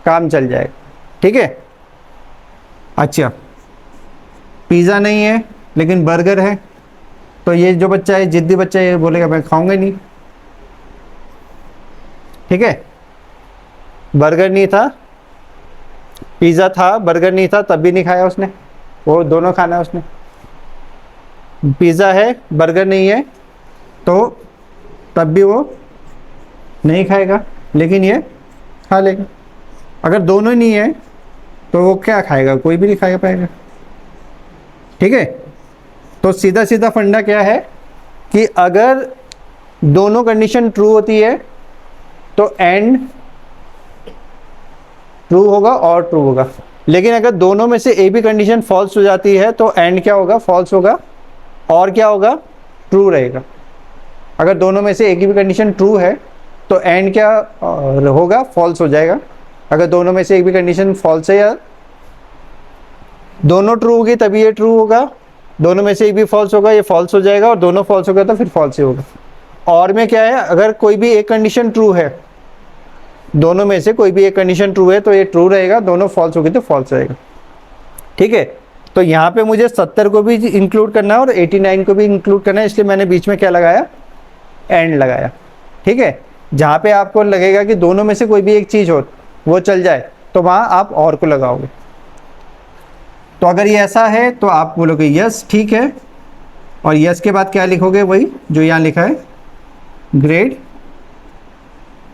Speaker 1: काम चल जाएगा। ठीक है, अच्छा, पिज़्ज़ा नहीं है लेकिन बर्गर है, तो ये जो बच्चा है, जिद्दी बच्चा है, ये बोलेगा मैं खाऊंगा नहीं। ठीक है, बर्गर नहीं था, पिज़्ज़ा था, बर्गर नहीं था, तब भी नहीं खाया उसने, वो दोनों खाना है उसने। पिज़्ज़ा है बर्गर नहीं है तो तब भी वो नहीं खाएगा, लेकिन ये खा लेगा। अगर दोनों नहीं है तो वो क्या खाएगा, कोई भी नहीं खा पाएगा। ठीक है, तो सीधा सीधा फंडा क्या है कि अगर दोनों कंडीशन ट्रू होती है तो एंड ट्रू होगा और ट्रू होगा, लेकिन अगर दोनों में से एक भी कंडीशन फॉल्स हो जाती है तो एंड क्या होगा, फॉल्स होगा, और क्या होगा, ट्रू रहेगा। अगर दोनों में से एक ही भी कंडीशन ट्रू है तो एंड क्या होगा, फॉल्स हो जाएगा। अगर दोनों में से एक भी कंडीशन फॉल्स है या दोनों ट्रू होगी तभी ये ट्रू होगा, दोनों में से एक भी फॉल्स होगा ये फॉल्स हो जाएगा, और दोनों फॉल्स होगा तो फिर फॉल्स ही होगा। और में क्या है, अगर कोई भी एक कंडीशन ट्रू है, दोनों में से कोई भी एक कंडीशन ट्रू है तो ये ट्रू रहेगा, दोनों फॉल्स होगी तो फॉल्स रहेगा। ठीक है, तो यहाँ पे मुझे 70 को भी इंक्लूड करना है और 89 को भी इंक्लूड करना है, इसलिए मैंने बीच में क्या लगाया, एंड लगाया। ठीक है, जहाँ पे आपको लगेगा कि दोनों में से कोई भी एक चीज़ हो वो चल जाए तो वहाँ आप और को लगाओगे। तो अगर ये ऐसा है तो आप बोलोगे यस ठीक है, और यस के बाद क्या लिखोगे, वही जो यहाँ लिखा है, ग्रेड।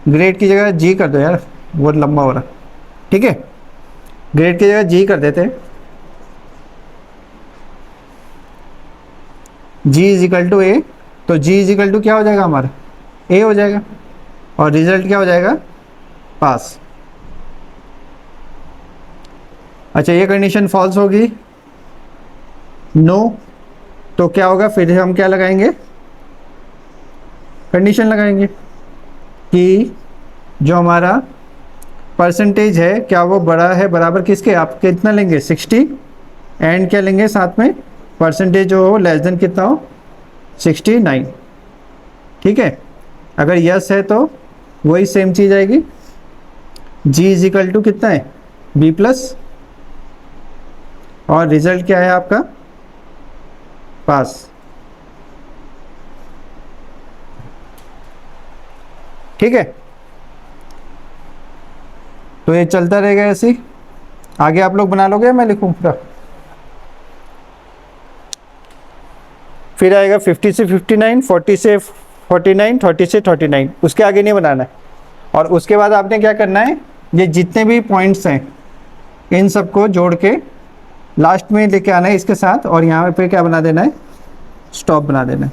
Speaker 1: ग्रेड की जगह जी कर दो यार, बहुत लंबा हो रहा। ठीक है, ग्रेड की जगह जी कर देते हैं। जी इज इक्वल टू ए, तो जी इज इक्वल टू क्या हो जाएगा हमारा, ए हो जाएगा, और रिजल्ट क्या हो जाएगा, पास। अच्छा, ये कंडीशन फॉल्स होगी, नो, तो क्या होगा, फिर हम क्या लगाएंगे, कंडीशन लगाएंगे कि जो हमारा परसेंटेज है क्या वो बड़ा है बराबर किसके, आप कितना लेंगे 60, एंड क्या लेंगे साथ में, परसेंटेज जो हो लेस देन कितना हो 69। ठीक है, अगर यस है तो वही सेम चीज़ आएगी, जी इज इक्वल टू कितना है बी प्लस, और रिजल्ट क्या है आपका पास। ठीक है, तो ये चलता रहेगा ऐसे ही। आगे आप लोग बना लोगे या मैं लिखूं पूरा? फिर आएगा 50 से 59, 40 से 49, 30 से 39, उसके आगे नहीं बनाना है। और उसके बाद आपने क्या करना है, ये जितने भी पॉइंट्स हैं इन सबको जोड़ के लास्ट में लेके आना है इसके साथ, और यहाँ पे क्या बना देना है, स्टॉप बना देना है।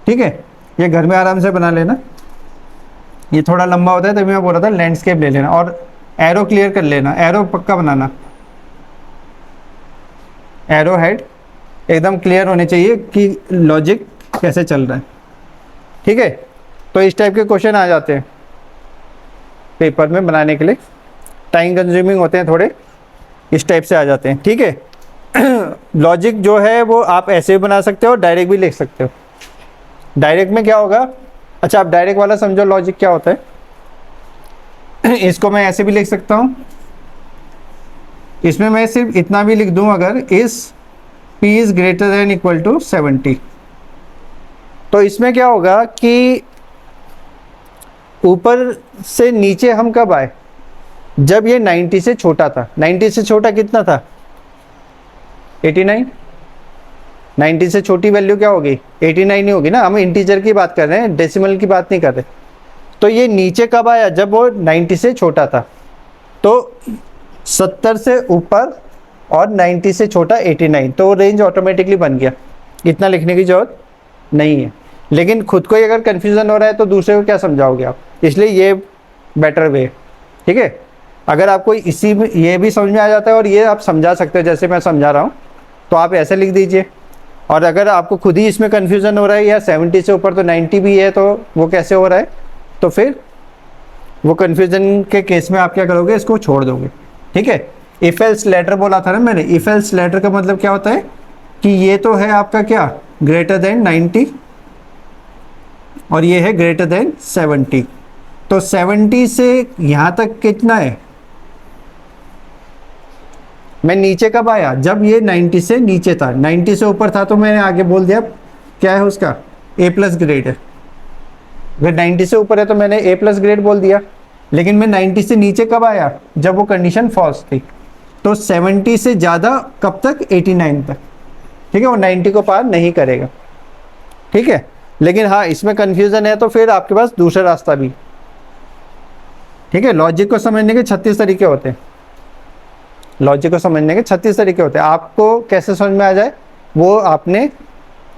Speaker 1: ठीक है, ये घर में आराम से बना लेना, ये थोड़ा लंबा होता है तभी मैं बोल रहा था लैंडस्केप ले लेना, और एरो क्लियर कर लेना, एरो पक्का बनाना, एरो हेड एकदम क्लियर होने चाहिए कि लॉजिक कैसे चल रहा है। ठीक है, तो इस टाइप के क्वेश्चन आ जाते हैं पेपर में बनाने के लिए, टाइम कंज्यूमिंग होते हैं थोड़े, इस टाइप से आ जाते हैं। ठीक है, लॉजिक जो है वो आप ऐसे भी बना सकते हो, डायरेक्ट भी लिख सकते हो। डायरेक्ट में क्या होगा, अच्छा आप डायरेक्ट वाला समझो लॉजिक क्या होता है। इसको मैं ऐसे भी लिख सकता हूँ, इसमें मैं सिर्फ इतना भी लिख दूं, अगर इस P is greater than equal to 70, तो इसमें क्या होगा कि ऊपर से नीचे हम कब आए, जब ये 90 से छोटा था। 90 से छोटा कितना था 89, 90 से छोटी वैल्यू क्या होगी 89 ही होगी ना, हम इंटीजर की बात कर रहे हैं, डेसिमल की बात नहीं कर रहे। तो ये नीचे कब आया, जब वो 90 से छोटा था। तो 70 से ऊपर और 90 से छोटा 89, तो वो रेंज ऑटोमेटिकली बन गया, इतना लिखने की जरूरत नहीं है। लेकिन खुद को ही अगर कन्फ्यूज़न हो रहा है तो दूसरे को क्या समझाओगे आप, इसलिए ये बेटर वे। ठीक है, अगर आपको इसी में ये भी समझ में आ जाता है और ये आप समझा सकते हो जैसे मैं समझा रहा हूँ, तो आप ऐसे लिख दीजिए। और अगर आपको खुद ही इसमें कन्फ्यूज़न हो रहा है, या 70 से ऊपर तो 90 भी है, तो वो कैसे हो रहा है, तो फिर वो कन्फ्यूज़न के केस में आप क्या करोगे, इसको छोड़ दोगे। ठीक है, इफ एल्स लेटर बोला था ना मैंने, इफ एल्स लेटर का मतलब क्या होता है कि ये तो है आपका क्या ग्रेटर देन 90 और ये है ग्रेटर देन 70, तो 70 से यहाँ तक कितना है, मैं नीचे कब आया, जब ये 90 से नीचे था। 90 से ऊपर था तो मैंने आगे बोल दिया क्या है उसका A प्लस ग्रेड है, अगर 90 से ऊपर है तो मैंने A प्लस ग्रेड बोल दिया। लेकिन मैं 90 से नीचे कब आया, जब वो कंडीशन फॉल्स थी। तो 70 से ज़्यादा कब तक 89 तक। ठीक है, वो 90 को पार नहीं करेगा। ठीक है, लेकिन हाँ इसमें कन्फ्यूज़न है तो फिर आपके पास दूसरा रास्ता भी। ठीक है, लॉजिक को समझने के 36 तरीके होते हैं, लॉजिक को समझने के 36 तरीके होते हैं, आपको कैसे समझ में आ जाए वो आपने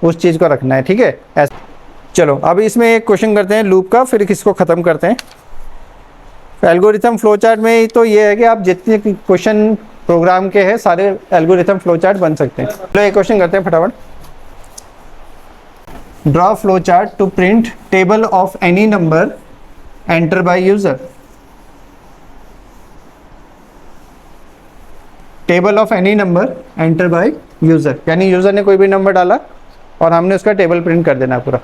Speaker 1: उस चीज़ को रखना है। ठीक है, ऐसा। चलो अब इसमें एक क्वेश्चन करते हैं लूप का, फिर इसको ख़त्म करते हैं। एल्गोरिथम फ्लो चार्ट में तो ये है कि आप जितने क्वेश्चन प्रोग्राम के हैं सारे एल्गोरिथम फ्लो चार्ट बन सकते हैं। चलो एक क्वेश्चन करते हैं फटाफट। Draw flow chart to print table of any number enter by user. Table of any number enter by user, यानी यूजर ने कोई भी नंबर डाला और हमने उसका टेबल प्रिंट कर देना पूरा।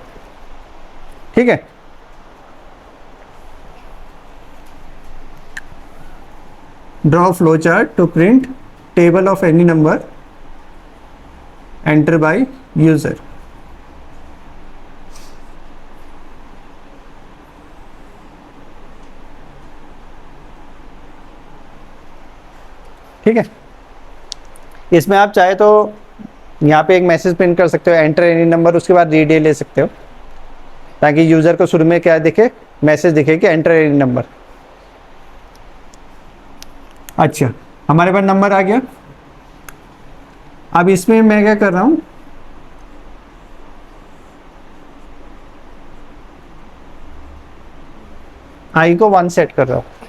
Speaker 1: ठीक है, draw flow chart to print table of any number enter by user. ठीक है, इसमें आप चाहे तो यहाँ पे एक मैसेज प्रिंट कर सकते हो एंटर एनी नंबर, उसके बाद रीड ले सकते हो ताकि यूजर को शुरू में क्या दिखे, मैसेज दिखे कि एंटर एनी नंबर। अच्छा, हमारे पास नंबर आ गया। अब इसमें मैं क्या कर रहा हूं, आई को 1 सेट कर रहा हूं।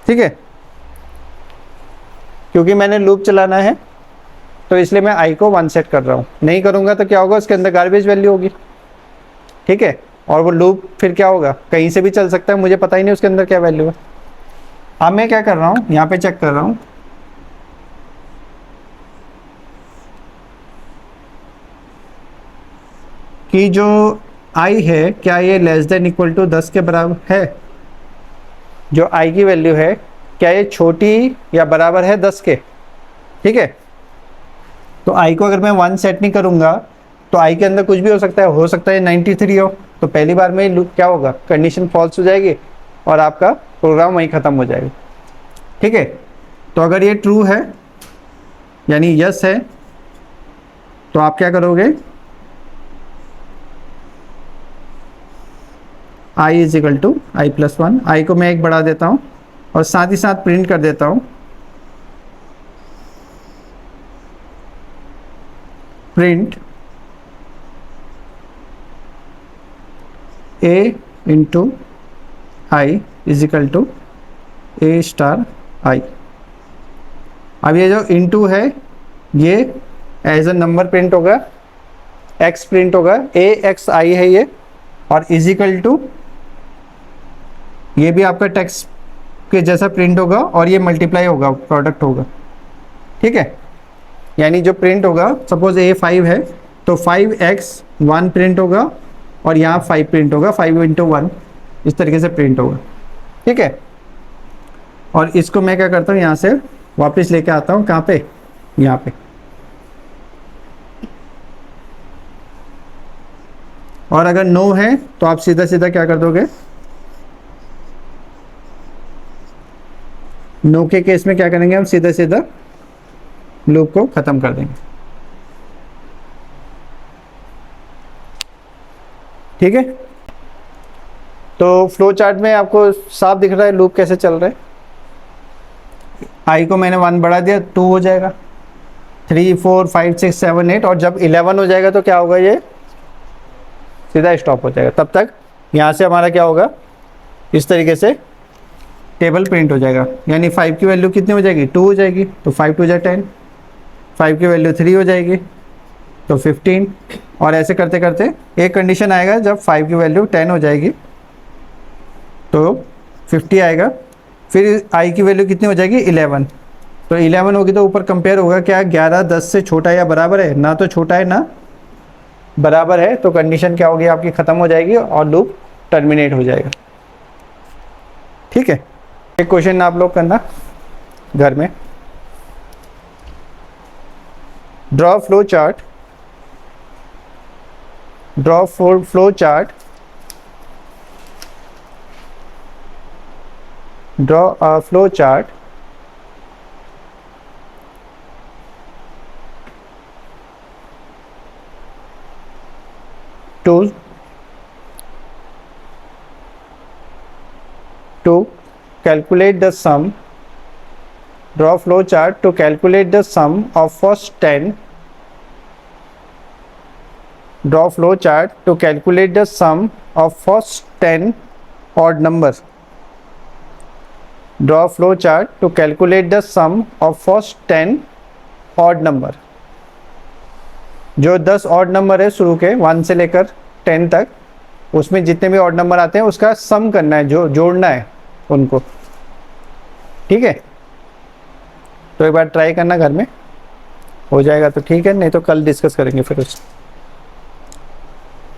Speaker 1: ठीक है, क्योंकि मैंने लूप चलाना है तो इसलिए मैं आई को 1 सेट कर रहा हूँ। नहीं करूँगा तो क्या होगा, उसके अंदर गार्बेज वैल्यू होगी, ठीक है। और वो लूप फिर क्या होगा, कहीं से भी चल सकता है, मुझे पता ही नहीं उसके अंदर क्या वैल्यू है। अब मैं क्या कर रहा हूँ, यहाँ पे चेक कर रहा हूँ कि जो आई है क्या ये लेस देन इक्वल टू 10 के बराबर है। जो आई की वैल्यू है क्या ये छोटी या बराबर है 10 के, ठीक है। तो आई को अगर मैं 1 सेट नहीं करूँगा तो आई के अंदर कुछ भी हो सकता है 93 हो, तो पहली बार में लूप क्या होगा, कंडीशन फॉल्स हो जाएगी और आपका प्रोग्राम वहीं ख़त्म हो जाएगा, ठीक है। तो अगर ये ट्रू है यानी यस है तो आप क्या करोगे, i is equal to i plus 1, i को मैं 1 बढ़ा देता हूँ और साथ ही साथ प्रिंट कर देता हूँ print a into i is equal to a star i. अब ये जो इंटू है ये एज अ नंबर प्रिंट होगा, एक्स प्रिंट होगा, ए एक्स आई है ये, और इज इक्वल टू ये भी आपका टेक्स्ट के जैसा प्रिंट होगा और ये मल्टीप्लाई होगा, प्रोडक्ट होगा, ठीक है। यानी जो प्रिंट होगा, सपोज ए 5 है तो 5x 1 प्रिंट होगा और यहाँ 5 प्रिंट होगा, 5 इंटू 1 इस तरीके से प्रिंट होगा, ठीक है। और इसको मैं क्या करता हूँ, यहाँ से वापस लेके आता हूँ, कहाँ पे, यहाँ पे। और अगर नो है तो आप सीधा सीधा क्या कर दोगे, नो के केस में क्या करेंगे, हम सीधा सीधा लूप को खत्म कर देंगे, ठीक है। तो फ्लो चार्ट में आपको साफ दिख रहा है लूप कैसे चल रहा है। आई को मैंने 1 बढ़ा दिया, 2 हो जाएगा, 3 4 5 6 7 8, और जब 11 हो जाएगा तो क्या होगा, ये सीधा स्टॉप हो जाएगा। तब तक यहाँ से हमारा क्या होगा, इस तरीके से टेबल प्रिंट हो जाएगा। यानी 5 की वैल्यू कितनी हो जाएगी, 2 हो जाएगी, तो 5 2 जा 10, 5 की वैल्यू 3 हो जाएगी तो 15, और ऐसे करते करते एक कंडीशन आएगा जब 5 की वैल्यू 10 हो जाएगी तो 50 आएगा, फिर आई की वैल्यू कितनी हो जाएगी, 11, तो 11 होगी तो ऊपर कंपेयर होगा क्या 11 10 से छोटा या बराबर है, ना तो छोटा है ना बराबर है, तो कंडीशन क्या होगी आपकी, ख़त्म हो जाएगी और लूप टर्मिनेट हो जाएगा, ठीक है। एक क्वेश्चन आप लोग करना घर में, draw flow chart, draw flow chart, draw a flow chart to calculate the sum, draw flow chart to calculate the sum of first 10, draw flow chart to calculate the sum of first 10 odd numbers, draw flow chart to calculate the sum of first 10 odd number। जो 10 odd number है शुरू के 1 से लेकर 10 तक, उसमें जितने भी ऑड नंबर आते हैं उसका सम करना है, जो जोड़ना है उनको, ठीक है। तो एक बार ट्राई करना घर में, हो जाएगा तो ठीक है, नहीं तो कल डिस्कस करेंगे फिर उसको,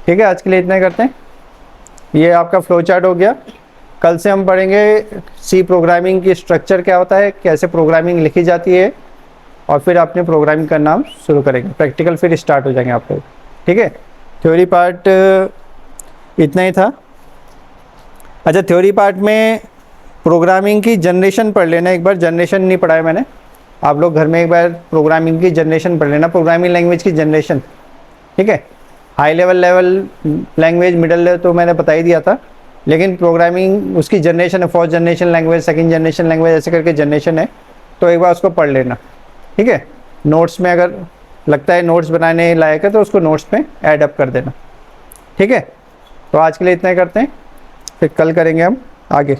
Speaker 1: ठीक है। आज के लिए इतना ही करते हैं। ये आपका फ्लो चार्ट हो गया। कल से हम पढ़ेंगे सी प्रोग्रामिंग की स्ट्रक्चर क्या होता है, कैसे प्रोग्रामिंग लिखी जाती है, और फिर अपने प्रोग्रामिंग का नाम शुरू करेंगे। प्रैक्टिकल फिर स्टार्ट हो जाएंगे आप लोग, ठीक है। थ्योरी पार्ट इतना ही था। अच्छा, थ्योरी पार्ट में प्रोग्रामिंग की जनरेशन पढ़ लेना एक बार, जनरेशन नहीं पढ़ा है मैंने, आप लोग घर में एक बार प्रोग्रामिंग की जनरेशन पढ़ लेना, प्रोग्रामिंग लैंग्वेज की जनरेशन, ठीक है। High level language, middle level तो मैंने बता ही दिया था, लेकिन प्रोग्रामिंग उसकी जनरेशन है, first generation language, second generation language, ऐसे करके जनरेशन है, तो एक बार उसको पढ़ लेना, ठीक है। नोट्स में अगर लगता है नोट्स बनाने लायक है तो उसको नोट्स में ऐड अप कर देना, ठीक है। तो आज के लिए इतना ही करते हैं, फिर कल करेंगे हम आगे।